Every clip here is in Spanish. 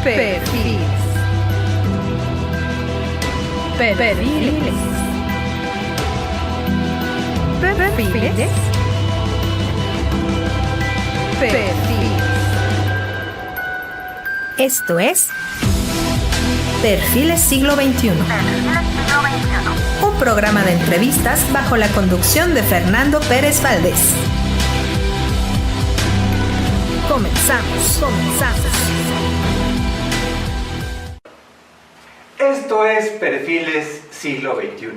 Perfiles. Perfiles. Perfiles. Perfiles. Esto es Perfiles Siglo XXI. Un programa de entrevistas bajo la conducción de Fernando Pérez Valdés. Comenzamos. Esto es Perfiles Siglo XXI,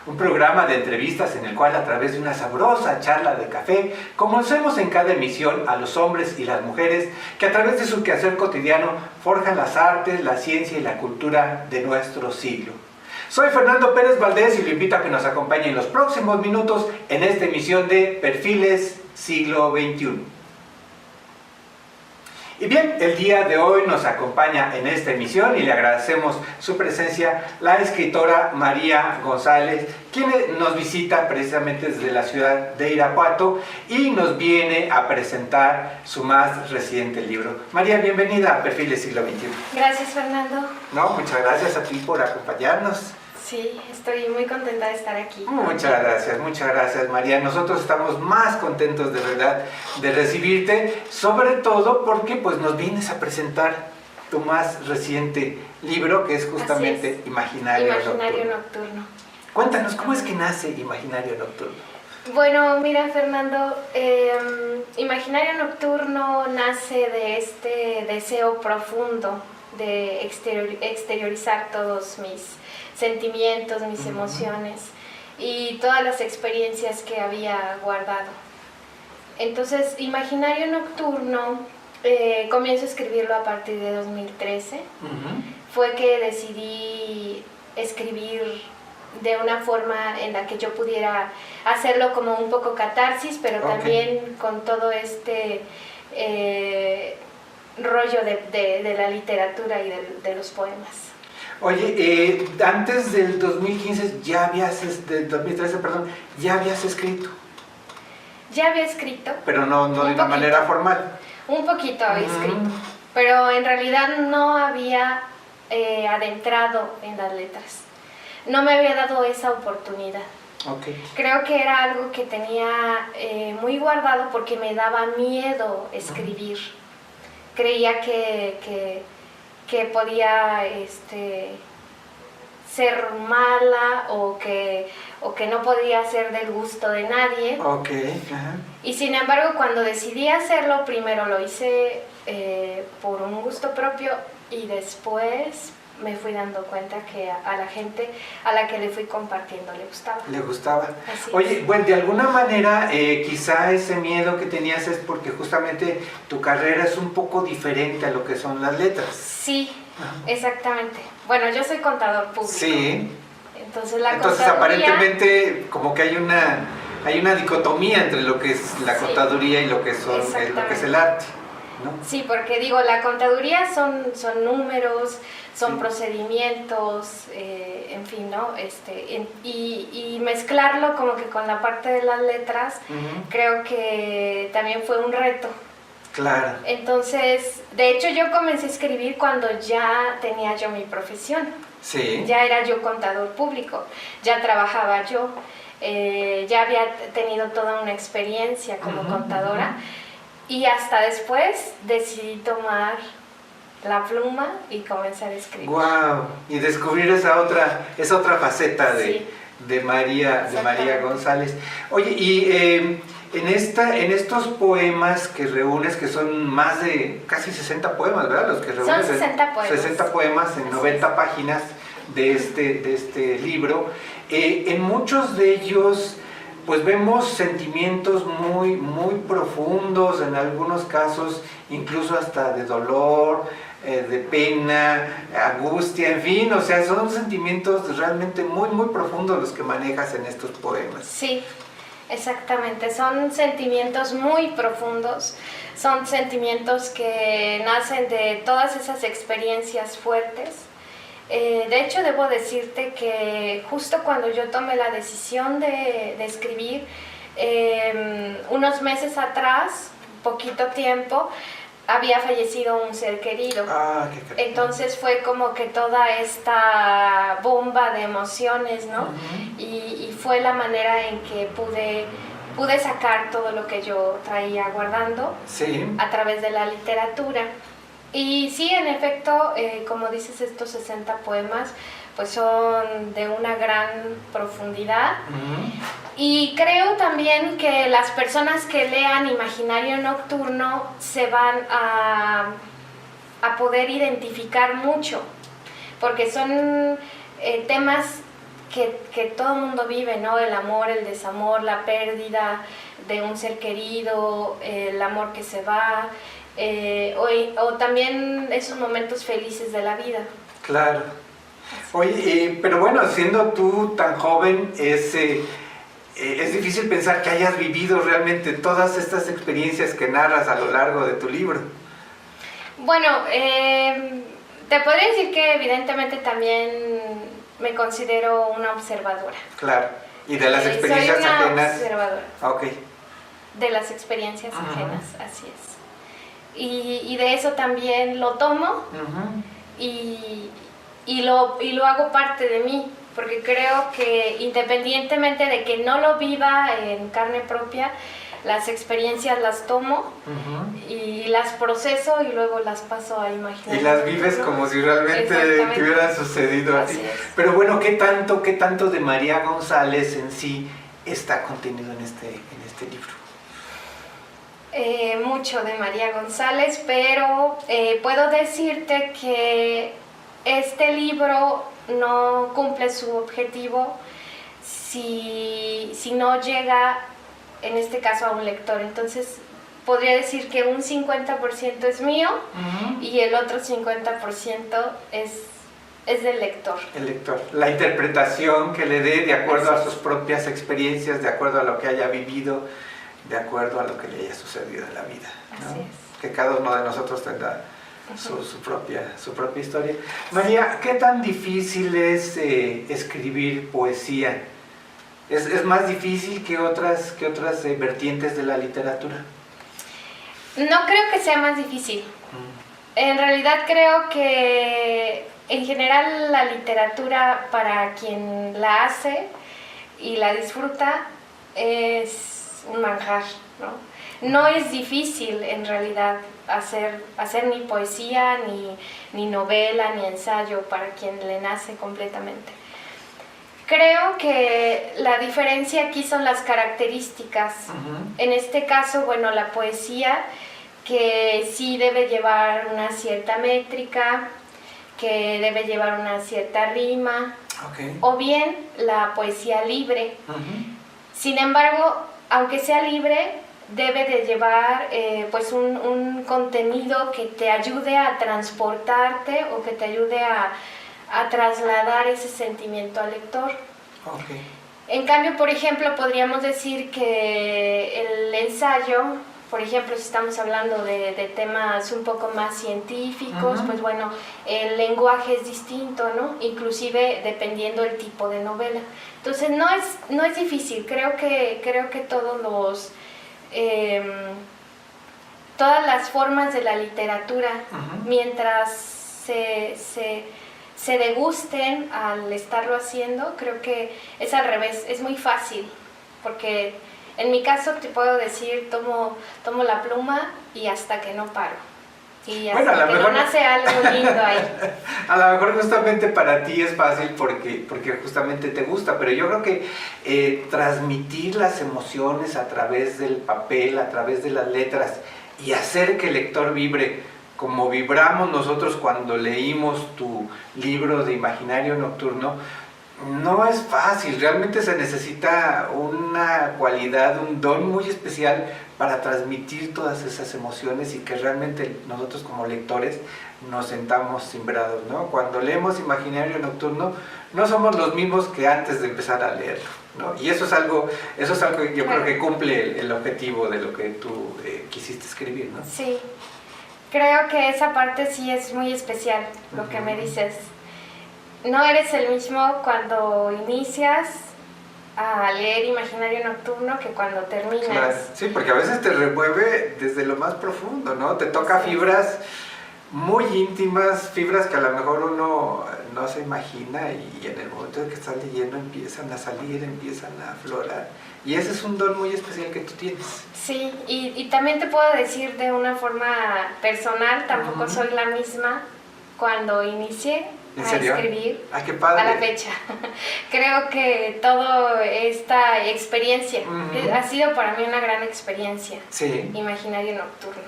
un programa de entrevistas en el cual a través de una sabrosa charla de café conocemos en cada emisión a los hombres y las mujeres que a través de su quehacer cotidiano forjan las artes, la ciencia y la cultura de nuestro siglo. Soy Fernando Pérez Valdés y lo invito a que nos acompañe en los próximos minutos en esta emisión de Perfiles Siglo XXI. Y bien, el día de hoy nos acompaña en esta emisión y le agradecemos su presencia la escritora María González, quien nos visita precisamente desde la ciudad de Irapuato y nos viene a presentar su más reciente libro. María, bienvenida a Perfiles Siglo XXI. Gracias, Fernando. No, muchas gracias a ti por acompañarnos. Sí, estoy muy contenta de estar aquí. Muchas gracias María. Nosotros estamos más contentos de verdad de recibirte, sobre todo porque pues nos vienes a presentar tu más reciente libro, que es justamente Imaginario Nocturno. Cuéntanos, ¿cómo es que nace Imaginario Nocturno? Bueno, mira, Fernando, Imaginario Nocturno nace de este deseo profundo de exteriorizar todos mis sentimientos, mis emociones y todas las experiencias que había guardado. Entonces, Imaginario Nocturno, comienzo a escribirlo a partir de 2013. Fue que decidí escribir de una forma en la que yo pudiera hacerlo como un poco catarsis, pero también con todo este rollo de la literatura y de los poemas. Oye, antes del 2015 del 2013, perdón, ya habías escrito. Ya había escrito. Pero no de una manera formal. Un poquito había escrito, pero en realidad no había adentrado en las letras. No me había dado esa oportunidad. Creo que era algo que tenía muy guardado porque me daba miedo escribir. Creía que podía ser mala o que no podía ser del gusto de nadie. Y sin embargo, cuando decidí hacerlo, primero lo hice por un gusto propio y después me fui dando cuenta que a la gente a la que le fui compartiendo le gustaba. Oye, bueno, de alguna manera quizá ese miedo que tenías es porque justamente tu carrera es un poco diferente a lo que son las letras. Sí, exactamente. Bueno, yo soy contador público. Sí. Entonces aparentemente como que hay una dicotomía entre lo que es la contaduría y lo que es el arte, ¿no? Sí, porque digo, la contaduría son números, son procedimientos, en fin, ¿no? Y mezclarlo como que con la parte de las letras, creo que también fue un reto. Claro. Entonces, de hecho yo comencé a escribir cuando ya tenía yo mi profesión. Sí. Ya era yo contador público, ya trabajaba yo, ya había tenido toda una experiencia como contadora. Y hasta después decidí tomar la pluma y comenzar a escribir. ¡Wow! Y descubrir esa otra faceta de María González. Oye, y en estos poemas que reúnes, que son más de casi 60 poemas, ¿verdad? Los que reúnes. Son 60 poemas. 60 poemas en 90 páginas de este libro. En muchos de ellos pues vemos sentimientos muy, muy profundos, en algunos casos incluso hasta de dolor, de pena, angustia, en fin, o sea, son sentimientos realmente muy, muy profundos los que manejas en estos poemas. Sí, exactamente, son sentimientos muy profundos, son sentimientos que nacen de todas esas experiencias fuertes. De hecho, debo decirte que justo cuando yo tomé la decisión de escribir, unos meses atrás, poquito tiempo, había fallecido un ser querido. Qué cariño. Entonces fue como que toda esta bomba de emociones, ¿no? Y fue la manera en que pude sacar todo lo que yo traía guardando Sí. a través de la literatura. Y sí, en efecto, como dices, estos 60 poemas pues son de una gran profundidad. Y creo también que las personas que lean Imaginario Nocturno se van a poder identificar mucho, porque son temas que todo el mundo vive, ¿no? El amor, el desamor, la pérdida de un ser querido, el amor que se va, o también esos momentos felices de la vida. Claro. Oye, pero bueno, siendo tú tan joven, es difícil pensar que hayas vivido realmente todas estas experiencias que narras a lo largo de tu libro. Bueno, te podría decir que evidentemente también me considero una observadora. Claro. ¿Y de las experiencias soy una ajenas? observadora. Ok. De las experiencias ajenas, así es. Y de eso también lo tomo y lo hago parte de mí, porque creo que independientemente de que no lo viva en carne propia, las experiencias las tomo y las proceso y luego las paso a imaginar. Y las vives como si realmente te hubieran sucedido a ti. Pero bueno, ¿qué tanto de María González en sí está contenido en este libro? Mucho de María González, pero puedo decirte que este libro no cumple su objetivo si no llega, en este caso, a un lector. Entonces podría decir que un 50% es mío y el otro 50% es del lector. El lector. La interpretación que le dé de acuerdo a sus propias experiencias, de acuerdo a lo que haya vivido, de acuerdo a lo que le haya sucedido en la vida, ¿no? Así es. Que cada uno de nosotros tenga su propia historia. María, ¿qué tan difícil es escribir poesía? ¿Es más difícil que otras vertientes de la literatura? No creo que sea más difícil. En realidad creo que en general la literatura, para quien la hace y la disfruta, es un manjar, ¿no? No es difícil en realidad hacer ni poesía, ni novela, ni ensayo para quien le nace completamente. Creo que la diferencia aquí son las características. En este caso, bueno, la poesía, que sí debe llevar una cierta métrica, que debe llevar una cierta rima, o bien la poesía libre. Sin embargo, aunque sea libre, debe de llevar pues un contenido que te ayude a transportarte o que te ayude a trasladar ese sentimiento al lector. En cambio, por ejemplo, podríamos decir que el ensayo, por ejemplo, si estamos hablando de temas un poco más científicos, pues bueno, el lenguaje es distinto, ¿no? Inclusive dependiendo del tipo de novela. Entonces no es difícil, creo que todas las formas de la literatura, mientras se degusten al estarlo haciendo, creo que es al revés, es muy fácil, porque en mi caso te puedo decir, tomo la pluma y hasta que no paro. Y hasta que no nace algo lindo ahí. A lo mejor justamente para ti es fácil porque justamente te gusta, pero yo creo que transmitir las emociones a través del papel, a través de las letras y hacer que el lector vibre como vibramos nosotros cuando leímos tu libro de Imaginario Nocturno, no es fácil. Realmente se necesita una cualidad, un don muy especial para transmitir todas esas emociones y que realmente nosotros como lectores nos sentamos cimbrados, ¿no? Cuando leemos Imaginario Nocturno no somos los mismos que antes de empezar a leerlo, ¿no? Y eso es algo que yo creo que cumple el objetivo de lo que tú quisiste escribir, ¿no? Sí, creo que esa parte sí es muy especial, lo que me dices. No eres el mismo cuando inicias a leer Imaginario Nocturno que cuando terminas. Claro. Sí, porque a veces te remueve desde lo más profundo, ¿no? Te toca fibras muy íntimas, fibras que a lo mejor uno no se imagina y en el momento en que estás leyendo empiezan a salir, empiezan a aflorar. Y ese es un don muy especial que tú tienes. Sí, y también te puedo decir de una forma personal, tampoco soy la misma cuando inicié a escribir. ¡Ay, qué padre! A la fecha. Creo que toda esta experiencia ha sido para mí una gran experiencia. Sí. Imaginario Nocturno,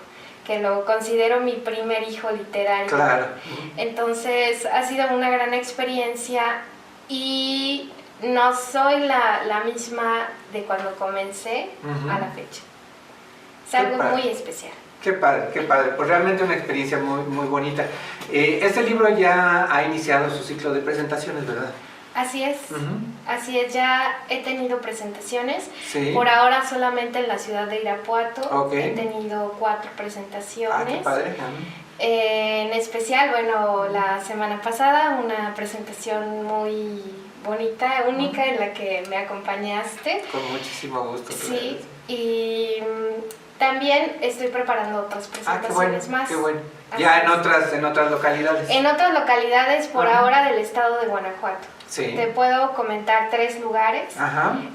que lo considero mi primer hijo literario. Claro. Entonces ha sido una gran experiencia y no soy la misma de cuando comencé a la fecha. Es algo muy especial. Qué padre, qué padre. Pues realmente una experiencia muy, muy bonita. Este libro ya ha iniciado su ciclo de presentaciones, ¿verdad? Así es, así es. Ya he tenido presentaciones. Sí. Por ahora solamente en la ciudad de Irapuato. Okay. He tenido 4 presentaciones. Ah, qué padre. En especial, bueno, la semana pasada una presentación muy bonita, única, en la que me acompañaste. Con muchísimo gusto. Sí, y también estoy preparando otras presentaciones más. Qué bueno. Ya en otras localidades. En otras localidades por ahora del estado de Guanajuato. Sí. Te puedo comentar 3 lugares,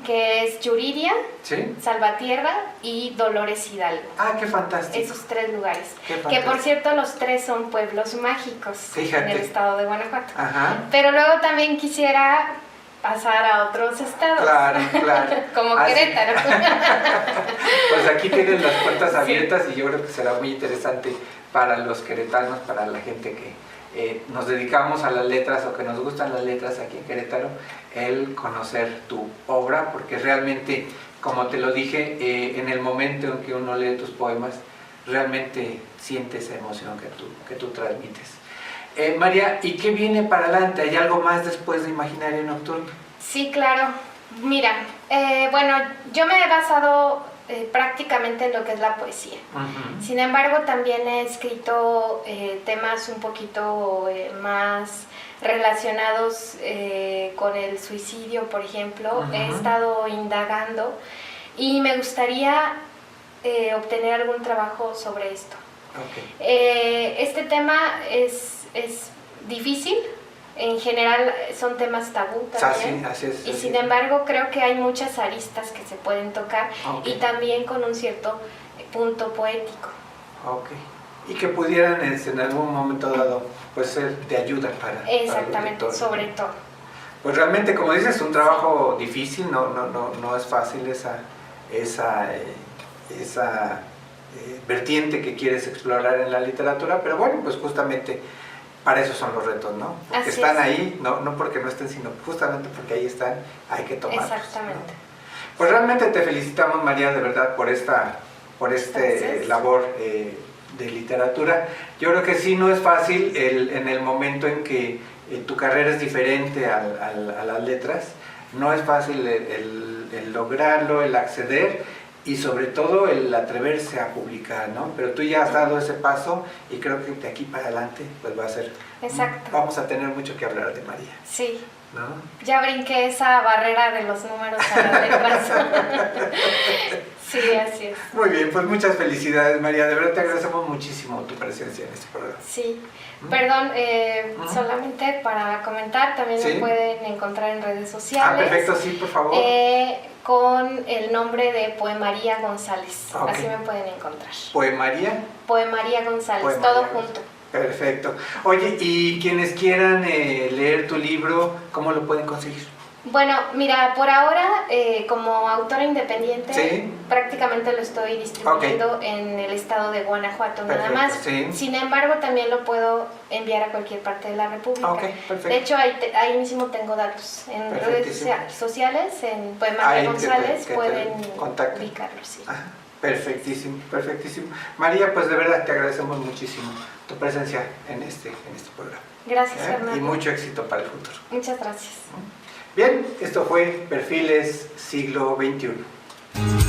que es Yuriria, ¿sí? Salvatierra y Dolores Hidalgo. Ah, qué fantástico. Esos 3 lugares. Qué fantástico. Que por cierto los 3 son pueblos mágicos. Fíjate. En el estado de Guanajuato. Ajá. Pero luego también quisiera pasar a otros estados. Claro, claro. Como Querétaro. Pues aquí tienen las puertas abiertas y yo creo que será muy interesante para los queretanos, para la gente que nos dedicamos a las letras o que nos gustan las letras aquí en Querétaro, el conocer tu obra, porque realmente, como te lo dije, en el momento en que uno lee tus poemas, realmente siente esa emoción que tú transmites. María, ¿y qué viene para adelante? ¿Hay algo más después de Imaginario Nocturno? Sí, claro. Mira, bueno, yo me he basado prácticamente en lo que es la poesía. Sin embargo, también he escrito temas un poquito más relacionados con el suicidio, por ejemplo. He estado indagando y me gustaría obtener algún trabajo sobre esto. Este tema es difícil. En general son temas tabú también, así es, y sin embargo creo que hay muchas aristas que se pueden tocar y también con un cierto punto poético. Y que pudieran en algún momento dado pues ser de ayuda para exactamente, para sobre todo. Pues realmente, como dices, es un trabajo difícil, no es fácil esa vertiente que quieres explorar en la literatura, pero bueno, pues justamente para eso son los retos, ¿no? Porque están ahí, no porque no estén, sino justamente porque ahí están, hay que tomarlos. Exactamente. ¿No? Pues realmente te felicitamos, María, de verdad, por esta labor de literatura. Yo creo que sí, no es fácil en el momento en que tu carrera es diferente a las letras, no es fácil el lograrlo, el acceder, y sobre todo el atreverse a publicar, ¿no? Pero tú ya has dado ese paso y creo que de aquí para adelante pues va a ser... Exacto. Vamos a tener mucho que hablar de María. Sí. ¿No? Ya brinqué esa barrera de los números a las letras. Sí, así es. Muy bien, pues muchas felicidades, María. De verdad te agradecemos muchísimo tu presencia en este programa. Sí. Perdón, solamente para comentar, también me pueden encontrar en redes sociales. Ah, perfecto, sí, por favor. Con el nombre de Poemaría González. Así me pueden encontrar. ¿Poemaría? Poemaría González, todo junto. Perfecto. Oye, y quienes quieran leer tu libro, ¿cómo lo pueden conseguir? Bueno, mira, por ahora, como autora independiente, prácticamente lo estoy distribuyendo en el estado de Guanajuato, nada más. Sin embargo, también lo puedo enviar a cualquier parte de la República. De hecho, ahí mismo tengo datos. En redes sociales, en Poemaría González, pueden ubicarlo, sí. Perfectísimo, perfectísimo. María, pues de verdad te agradecemos muchísimo tu presencia en este programa. Gracias, Fernando. Y mucho éxito para el futuro. Muchas gracias. Bien, esto fue Perfiles Siglo XXI.